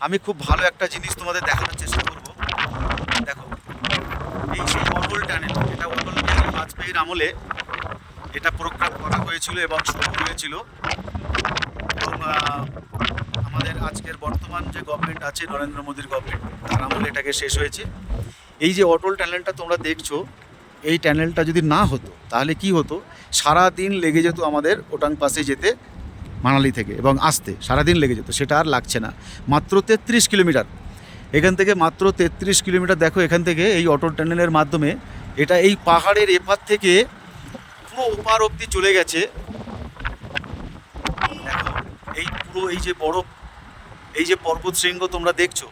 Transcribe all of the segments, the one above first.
আমি খুব ভালো একটা জিনিস তোমাদের দেখানোর চেষ্টা করব। দেখো, এই সেই অটল টানেল, এটা অটল বিহারী বাজপেয়ীর আমলে এটা প্রোগ্রাম করা হয়েছিল এবং শুরু হয়েছিল। এবং আমাদের আজকের বর্তমান যে গভর্নমেন্ট আছে, নরেন্দ্র মোদীর গভর্নমেন্ট, তার আমলে এটাকে শেষ হয়েছে। এই যে অটল টানেলটা তোমরা দেখছো, এই টানেলটা যদি না হতো তাহলে কি হতো, সারা দিন লেগে যেত আমাদের ওটাং পাসে যেতে, মানালি থেকে এবং আসতে সারাদিন লেগে যেত। সেটা আর লাগছে না। মাত্র 33 কিলোমিটার এখান থেকে, মাত্র 33 কিলোমিটার। দেখো, এখান থেকে এই অটল টানেলের মাধ্যমে এটা এই পাহাড়ের এপার থেকে পুরো ওপার অবধি চলে গেছে। দেখো, এই পুরো এই যে বড় এই যে পর্বত শৃঙ্গ তোমরা দেখছো,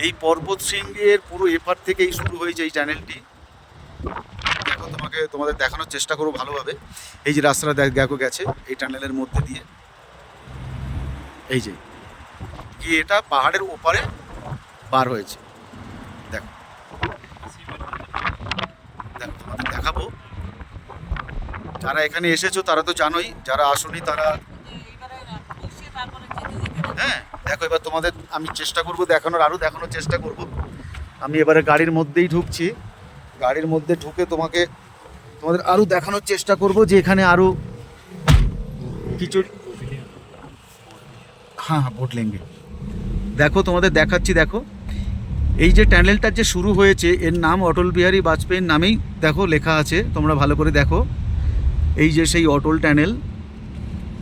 এই পর্বত শৃঙ্গের পুরো এপার থেকেই শুরু হয়েছে এই টানেলটি। দেখো, তোমাদের দেখানোর চেষ্টা করবো ভালোভাবে। এই যে রাস্তাটা দেখো গেছে এই টানেলের মধ্যে দিয়ে, এই যে গিয়ে এটা পাহাড়ের ওপারে পার হয়েছে। দেখো, দেখো তোমাদের দেখাবো। যারা এখানে এসেছো তারা তো জানোই, যারা আসোনি তারা, হ্যাঁ। দেখো, এবার তোমাদের আমি চেষ্টা করব দেখানোর, আরও দেখানোর চেষ্টা করব। আমি এবারে গাড়ির মধ্যেই ঢুকছি। গাড়ির মধ্যে ঢুকে তোমাদের আরও দেখানোর চেষ্টা করব যে এখানে আরও কিছু, হ্যাঁ হ্যাঁ, ভোট লেঙ্গে। দেখো, তোমাদের দেখাচ্ছি। দেখো, এই যে টানেলটা যে শুরু হয়েছে, এর নাম অটল বিহারী বাজপেয়ীর নামেই দেখো লেখা আছে। তোমরা ভালো করে দেখো, এই যে সেই অটল টানেল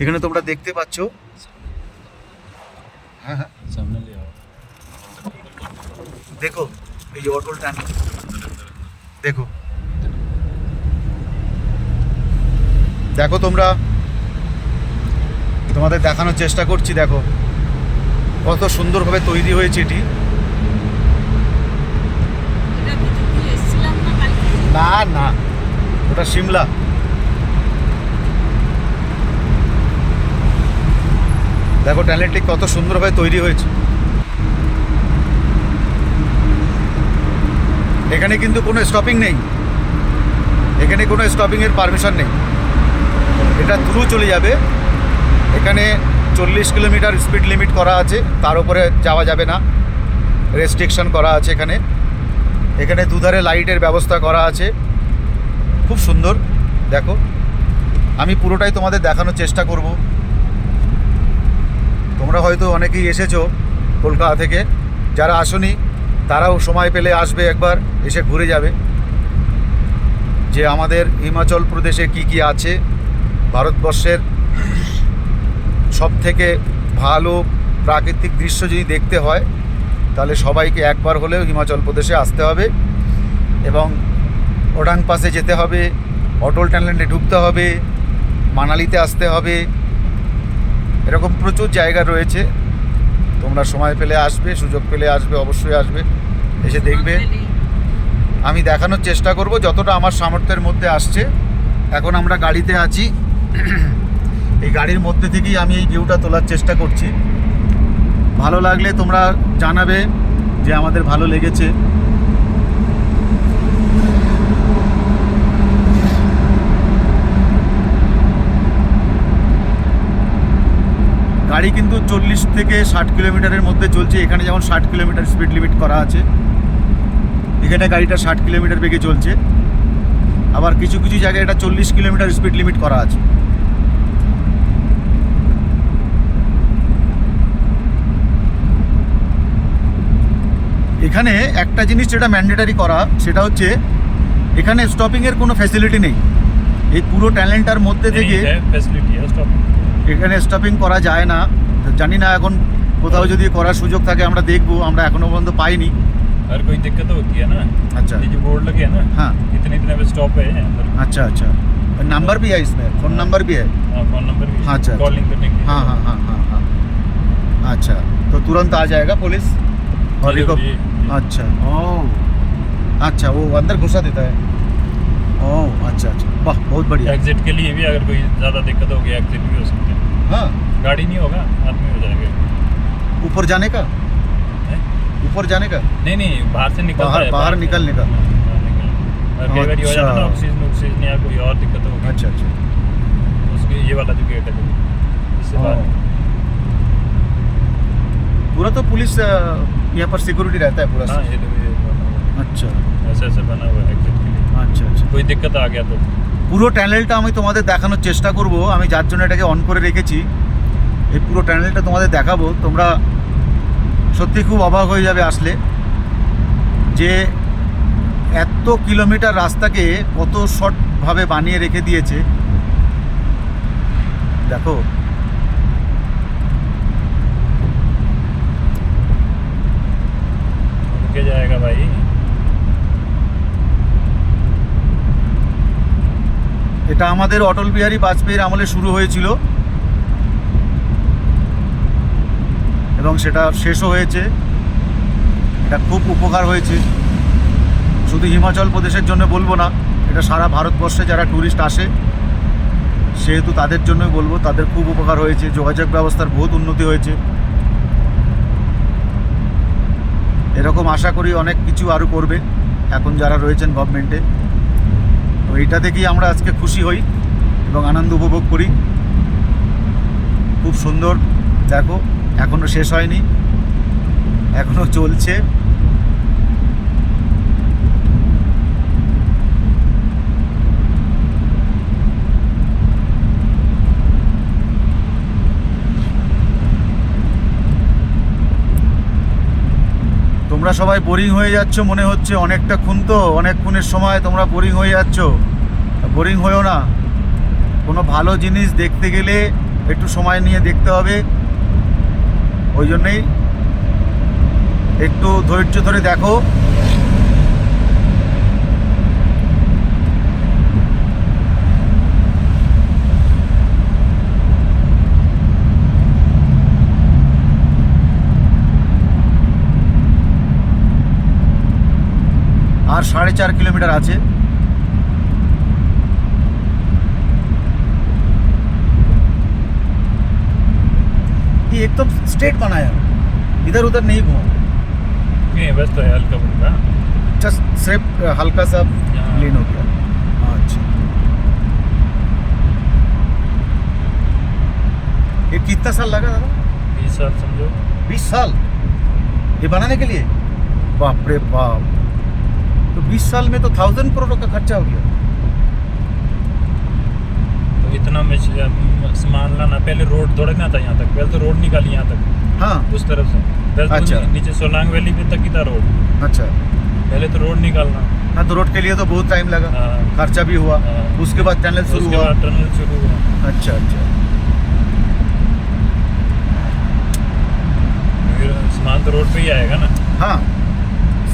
এখানে তোমরা দেখতে পাচ্ছ। হ্যাঁ হ্যাঁ, দেখো এই যে অটল টানেল, দেখো দেখো তোমাদের দেখানোর চেষ্টা করছি। দেখো কত সুন্দরভাবে তৈরি হয়েছে এটি। না না, ওটা সিমলা। দেখো টানেলটি কত সুন্দরভাবে তৈরি হয়েছে। এখানে কিন্তু কোনো স্টপিং নেই, এখানে কোনো স্টপিংয়ের পারমিশন নেই। এটা থ্রু চলে যাবে। এখানে 40 কিলোমিটার স্পিড লিমিট করা আছে, তার উপরে যাওয়া যাবে না, রেস্ট্রিকশন করা আছে। এখানে দুধারে লাইটের ব্যবস্থা করা আছে, খুব সুন্দর। দেখো, আমি পুরোটাই তোমাদের দেখানোর চেষ্টা করব। তোমরা হয়তো অনেকেই এসেছো কলকাতা থেকে, যারা আসোনি তারাও সময় পেলে আসবে, একবার এসে ঘুরে যাবে যে আমাদের হিমাচল প্রদেশে কি কি আছে। ভারতবর্ষের সবথেকে ভালো প্রাকৃতিক দৃশ্য যদি দেখতে হয় তাহলে সবাইকে একবার হলেও হিমাচল প্রদেশে আসতে হবে এবং ওটাং পাসে যেতে হবে, অটল টানেলে ঢুকতে হবে, মানালিতে আসতে হবে। এরকম প্রচুর জায়গা রয়েছে। তোমরা সময় পেলে আসবে, সুযোগ পেলে আসবে, অবশ্যই আসবে, এসে দেখবে। আমি দেখানোর চেষ্টা করব যতটা আমার সামর্থ্যের মধ্যে আসছে। এখন আমরা গাড়িতে আছি, এই গাড়ির মধ্যে থেকেই আমি এই ভিউটা তোলার চেষ্টা করছি। ভালো লাগলে তোমরা জানাবে যে আমাদের ভালো লেগেছে। গাড়ি কিন্তু 40 থেকে 60 কিলোমিটারের মধ্যে চলছে। এখানে যেমন 60 কিলোমিটার স্পিড লিমিট করা আছে, এখানে গাড়িটা 60 কিলোমিটার বেগে চলছে। আবার কিছু কিছু জায়গায় এটা 40 কিলোমিটার স্পিড লিমিট করা আছে। এখানে একটা জিনিস যেটা ম্যান্ডেটারি করা, সেটা হচ্ছে এখানে স্টপিংয়ের কোনো ফ্যাসিলিটি নেই। এই পুরো টানেলটার মধ্যে থেকে এখানে স্টপিং করা যায় না। জানি না এখন কোথাও যদি করার সুযোগ থাকে আমরা দেখবো, আমরা এখনো পর্যন্ত পাইনি। अगर कोई दिक्कत होती है ना, अच्छा, ये जो बोर्ड लगे है ना, हाँ, इतने इतने पे स्टॉप है अंदर। अच्छा अच्छा, नंबर भी है इसमें, फोन नंबर भी है। हाँ, फोन नंबर भी, हाँ, अच्छा, कॉलिंग करने के लिए। हाँ हाँ हाँ हाँ हाँ, अच्छा, तो तुरंत आ जाएगा पुलिस और जी, रिको। जी, जी। अच्छा, ओह अच्छा, वो अंदर घुसा देता है। ओह अच्छा अच्छा, वाह बहुत बढ़िया। एग्जिट के लिए भी अगर कोई ज़्यादा दिक्कत होगी, एग्जिट भी हो सकते हैं। हाँ, गाड़ी नहीं होगा, आदमी हो जाएगा। ऊपर जाने का, हैं? ऊपर जाने का, नहीं नहीं, बाहर से निकलता है, बाहर निकलने का। बाहर निकलने। और कई बार ये हो जाता है ना, अच्छा। ऑक्सीजन या कोई और दिक्कत होगी, अच्छा अच्छा, उसके ये वाला जो गेट है इससे बाहर। पूरा तो पुलिस यहाँ पर सिक्योरिटी रहता है पूरा। हाँ ये तो ये बना हुआ है। अच्छा ऐसे ऐसे बना हुआ है एग्जिट के लिए। আচ্ছা আচ্ছা। कोई दिक्कत आ गया तो পুরো টানেলটা আমি তোমাদের দেখানোর চেষ্টা করব, আমি যার জন্য এটাকে অন করে রেখেছি। এই পুরো টানেলটা তোমাদের দেখাবো, তোমরা সত্যি খুব অবাক হয়ে যাবে আসলে যে এত কিলোমিটার রাস্তাকে কত শর্টভাবে বানিয়ে রেখে দিয়েছে। দেখো रुके जाएगा भाई। এটা আমাদের অটল বিহারী বাজপেয়ীর আমলে শুরু হয়েছিল এবং সেটা শেষও হয়েছে। এটা খুব উপকার হয়েছে, শুধু হিমাচল প্রদেশের জন্য বলবো না, এটা সারা ভারতবর্ষে যারা ট্যুরিস্ট আসে সেহেতু তাদের জন্যই বলবো, তাদের খুব উপকার হয়েছে। যোগাযোগ ব্যবস্থার বহুত উন্নতি হয়েছে। এরকম আশা করি অনেক কিছু আরও করবে এখন যারা রয়েছেন গভর্নমেন্টে। তো এইটা দেখেই আমরা আজকে খুশি হই এবং আনন্দ উপভোগ করি। খুব সুন্দর, দেখো এখনও শেষ হয়নি, এখনও চলছে। তোমরা সবাই বোরিং হয়ে যাচ্ছ মনে হচ্ছে, অনেকটা খুন তো, অনেকক্ষণের সময় তোমরা বোরিং হয়ে যাচ্ছ। বোরিং হয়েও না, কোনো ভালো জিনিস দেখতে গেলে একটু সময় নিয়ে দেখতে হবে। ওই জন্যেই একটু ধৈর্য ধরে দেখো। আর 4.5 কিলোমিটার আছে। ये एकदम स्ट्रेट बनाया, इधर उधर नहीं घूमा, नहीं बस तो है हल्का फुल्का। जस्ट सिर्फ हल्का सा लीन हो गया। अच्छा, ये कितना साल लगा दादा? 20 साल समझो। 20 साल ये बनाने के लिए? बाप रे बाप, तो 20 साल में तो 1000 करोड़ का खर्चा हो गया। तो इतना में सामान लाना, पहले रोड थोड़ा ना था यहाँ तक, पहले तो रोड निकाली यहाँ तक हाँ उस तरफ से। पहले अच्छा। तो नीचे सोलांग वैली पे तक ही था रोड, अच्छा। पहले तो रोड निकालना। हाँ तो रोड के लिए तो बहुत टाइम लगा, हाँ। खर्चा भी हुआ, हाँ। उसके बाद टनल शुरू उसके हुआ। बाद टनल शुरू हुआ। अच्छा अच्छा। फिर सामान तो रोड पे ही आएगा ना। हाँ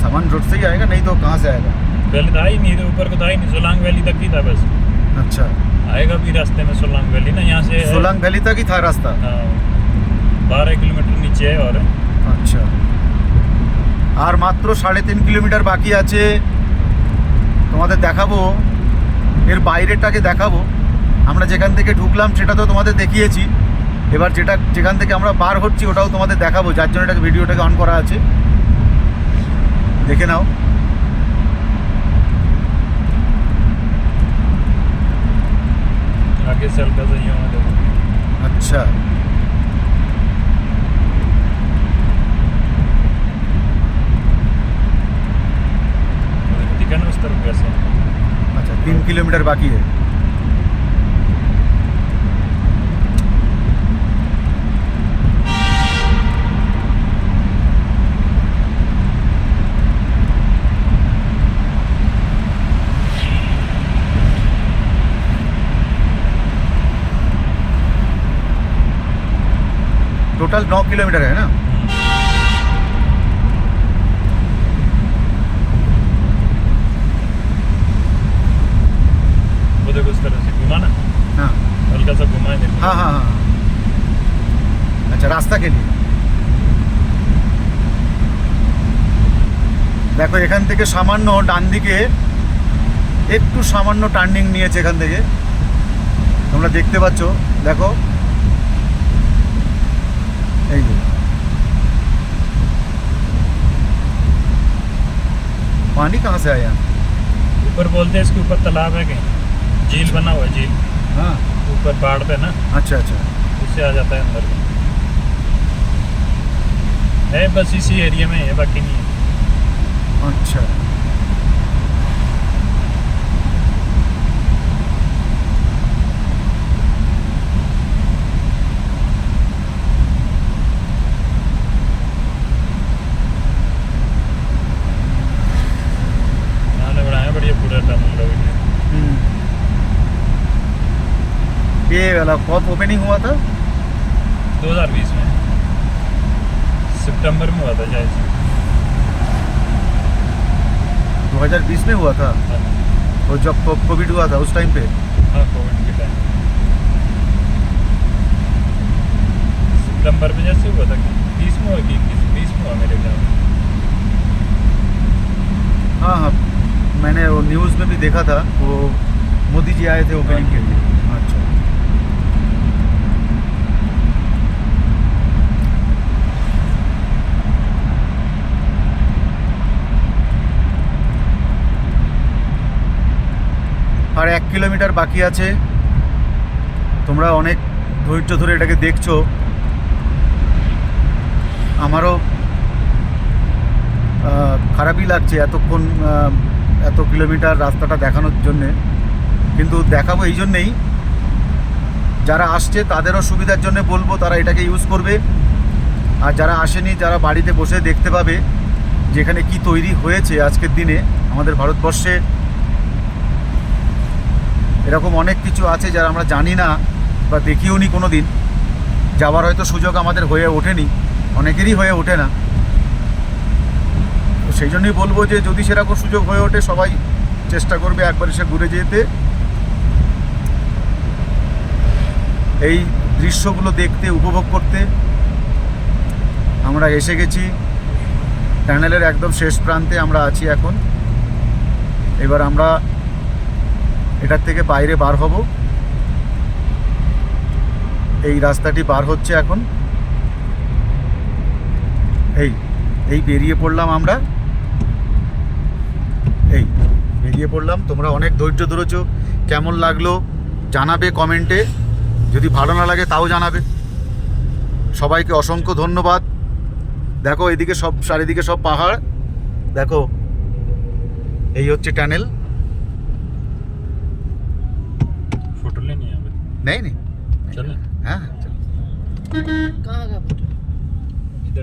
सामान रोड से ही आएगा, नहीं तो कहाँ से आएगा? पहले था ही नहीं, ऊपर को था ही नहीं, सोलांग वैली तक ही था बस। अच्छा, आएगा भी रास्ते में सोलांग वैली ना, यहाँ से सोलांग वैली तक ही था रास्ता। हाँ, 12 किलोमीटर नीचे है और আচ্ছা, আর মাত্র 3.5 কিলোমিটার বাকি আছে। তোমাদের দেখাবো, এর বাইরেটাকে দেখাবো। আমরা যেখান থেকে ঢুকলাম সেটা তো তোমাদের দেখিয়েছি, এবার যেখান থেকে আমরা বার হচ্ছি ওটাও তোমাদের দেখাবো, যার জন্য এটাকে ভিডিওটাকে অন করা আছে, দেখে নাও। आगे से हल्का सा यूँ देखो। अच्छा, दिखा ना उस तरफ कैसे। अच्छा 3 किलोमीटर बाकी है। टोटल 9 किलोमीटर है ना। वो देखो उस तरह से घुमा ना, हाँ हल्का सा घुमाए देखो। हाँ हाँ हाँ। अच्छा, রাস্তা के लिए দেখো এখান থেকে সামান্য ডান দিকে একটু সামান্য টার্নিং নিয়েছে, এখান থেকে তোমরা দেখতে পাচ্ছ। দেখো এই যে पानी कहाँ से आया? ऊपर बोलते हैं इसके ऊपर तालाब है कहीं, झील बना हुआ है, झील हाँ ऊपर पहाड़ पे ना, अच्छा अच्छा। उससे आ जाता है अंदर। है बस इसी एरिया में है, बाकी नहीं है। अच्छा, यहाँ ने बनाया बढ़िया पूरा टनल लोग ने। ये वाला कब ओपनिंग हुआ था? 2020 में सितंबर में हुआ था शायद से। 2020 में हुआ था, और जब कोविड हुआ था उस टाइम पे। हाँ, कोविड के टाइम सितंबर में जैसे हुआ था, 30 में हुआ कि 20 में हुआ मेरे ख्याल में। हाँ हाँ, मैंने वो न्यूज़ में भी देखा था, वो मोदी जी आए थे ओपनिंग के लिए। अच्छा, আর 1 কিলোমিটার বাকি আছে। তোমরা অনেক ধৈর্য ধরে এটাকে দেখছো, আমারও খারাপই লাগছে এতক্ষণ এত কিলোমিটার রাস্তাটা দেখানোর জন্যে, কিন্তু দেখাবো এই জন্যেই যারা আসছে তাদেরও সুবিধার জন্য বলবো তারা এটাকে ইউজ করবে, আর যারা আসেনি যারা বাড়িতে বসে দেখতে পাবে যেখানে কি তৈরি হয়েছে আজকের দিনে আমাদের ভারতবর্ষে। এরকম অনেক কিছু আছে যারা আমরা জানি না বা দেখিও নি কোনো দিন, যাওয়ার হয়তো সুযোগ আমাদের হয়ে ওঠেনি, অনেকেরই হয়ে ওঠে না। তো সেই জন্যই বলবো যে যদি সেরকম সুযোগ হয়ে ওঠে সবাই চেষ্টা করবে একবার এসে ঘুরে যেতে, এই দৃশ্যগুলো দেখতে উপভোগ করতে। আমরা এসে গেছি টানেলের একদম শেষ প্রান্তে আমরা আছি এখন। এবার আমরা এটার থেকে বাইরে বার হব, এই রাস্তাটি বার হচ্ছে এখন। এই বেরিয়ে পড়লাম আমরা, এই বেরিয়ে পড়লাম। তোমরা অনেক ধৈর্য ধরেছো, কেমন লাগলো জানাবে কমেন্টে, যদি ভালো না লাগে তাও জানাবে। সবাইকে অসংখ্য ধন্যবাদ। দেখো এদিকে সব চারিদিকে সব পাহাড়, দেখো এই হচ্ছে টানেল। फोटो लेनी है नहीं नहीं, चलो। हाँ चलो। कहाँ का